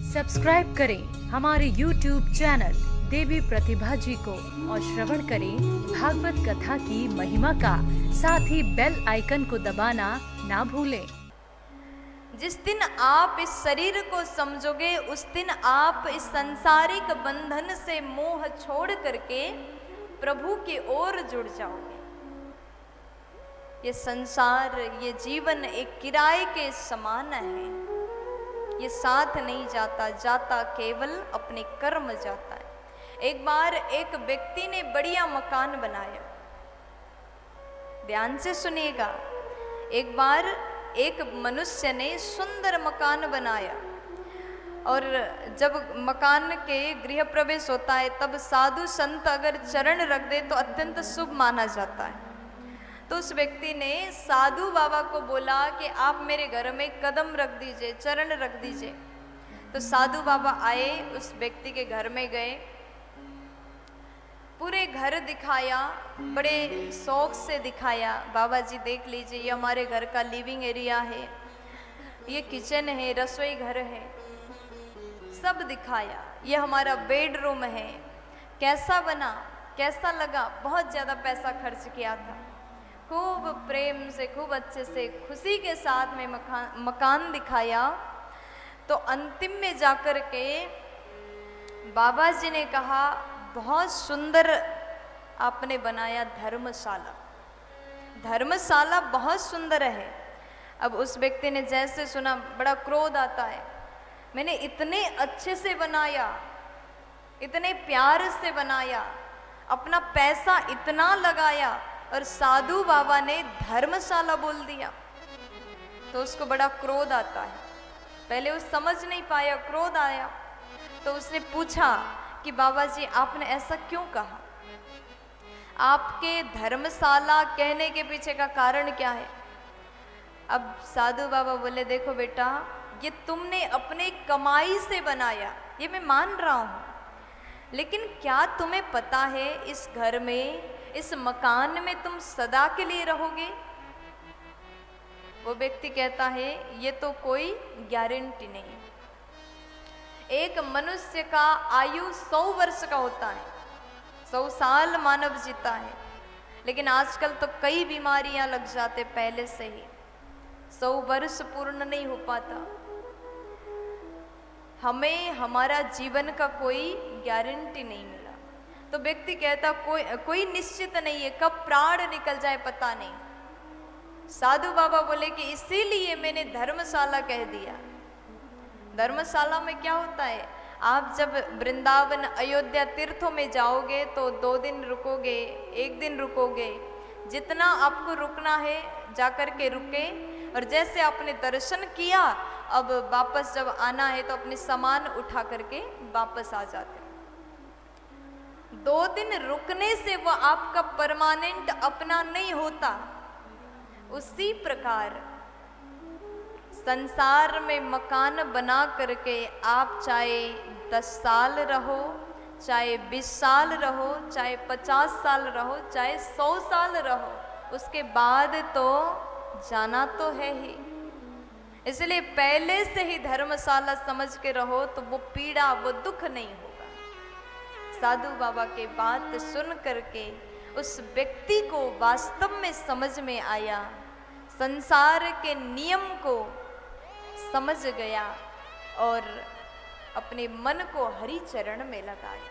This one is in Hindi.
सब्सक्राइब करें हमारे YouTube चैनल देवी प्रतिभा जी को और श्रवण करें भागवत कथा की महिमा का। साथ ही बेल आइकन को दबाना ना भूलें। जिस दिन आप इस शरीर को समझोगे उस दिन आप इस सांसारिक बंधन से मोह छोड़ करके प्रभु की ओर जुड़ जाओगे। ये संसार, ये जीवन एक किराए के समान है। ये साथ नहीं जाता, जाता केवल अपने कर्म जाता है। एक बार एक व्यक्ति ने बढ़िया मकान बनाया। ध्यान से सुनिएगा। एक बार एक मनुष्य ने सुंदर मकान बनाया और जब मकान के गृह प्रवेश होता है तब साधु संत अगर चरण रख दे तो अत्यंत शुभ माना जाता है। तो उस व्यक्ति ने साधु बाबा को बोला कि आप मेरे घर में कदम रख दीजिए, चरण रख दीजिए। तो साधु बाबा आए, उस व्यक्ति के घर में गए, पूरे घर दिखाया, बड़े शौक से दिखाया। बाबा जी देख लीजिए, ये हमारे घर का लिविंग एरिया है, ये किचन है, रसोई घर है, सब दिखाया। ये हमारा बेडरूम है, कैसा बना, कैसा लगा। बहुत ज़्यादा पैसा खर्च किया था, खूब प्रेम से, खूब अच्छे से, खुशी के साथ में मकान दिखाया। तो अंतिम में जाकर के बाबा जी ने कहा, बहुत सुंदर आपने बनाया धर्मशाला, धर्मशाला बहुत सुंदर है। अब उस व्यक्ति ने जैसे सुना बड़ा क्रोध आता है, मैंने इतने अच्छे से बनाया, इतने प्यार से बनाया, अपना पैसा इतना लगाया और साधु बाबा ने धर्मशाला बोल दिया। तो उसको बड़ा क्रोध आता है। पहले वो समझ नहीं पाया, क्रोध आया। तो उसने पूछा कि बाबा जी आपने ऐसा क्यों कहा, आपके धर्मशाला कहने के पीछे का कारण क्या है। अब साधु बाबा बोले, देखो बेटा, ये तुमने अपने कमाई से बनाया, ये मैं मान रहा हूँ, लेकिन क्या तुम्हें पता है इस घर में, इस मकान में तुम सदा के लिए रहोगे। वो व्यक्ति कहता है, ये तो कोई गारंटी नहीं। एक मनुष्य का आयु 100 वर्ष का होता है, 100 साल मानव जीता है, लेकिन आजकल तो कई बीमारियां लग जाते पहले से ही, 100 वर्ष पूर्ण नहीं हो पाता। हमें हमारा जीवन का कोई गारंटी नहीं मिला। तो व्यक्ति कहता, कोई निश्चित नहीं है, कब प्राण निकल जाए पता नहीं। साधु बाबा बोले कि इसीलिए मैंने धर्मशाला कह दिया। धर्मशाला में क्या होता है, आप जब वृंदावन अयोध्या तीर्थों में जाओगे तो 2 दिन रुकोगे, 1 दिन रुकोगे, जितना आपको रुकना है जाकर के रुके, और जैसे आपने दर्शन किया अब वापस जब आना है तो अपने सामान उठा करके वापस आ जाते। 2 दिन रुकने से वो आपका परमानेंट अपना नहीं होता। उसी प्रकार संसार में मकान बना करके आप चाहे 10 साल रहो, चाहे 20 साल रहो, चाहे 50 साल रहो, चाहे 100 साल रहो, उसके बाद तो जाना तो है ही। इसलिए पहले से ही धर्मशाला समझ के रहो तो वो पीड़ा, वो दुख नहीं होगा। साधु बाबा के बात सुन करके उस व्यक्ति को वास्तव में समझ में आया, संसार के नियम को समझ गया और अपने मन को हरि चरण में लगाया।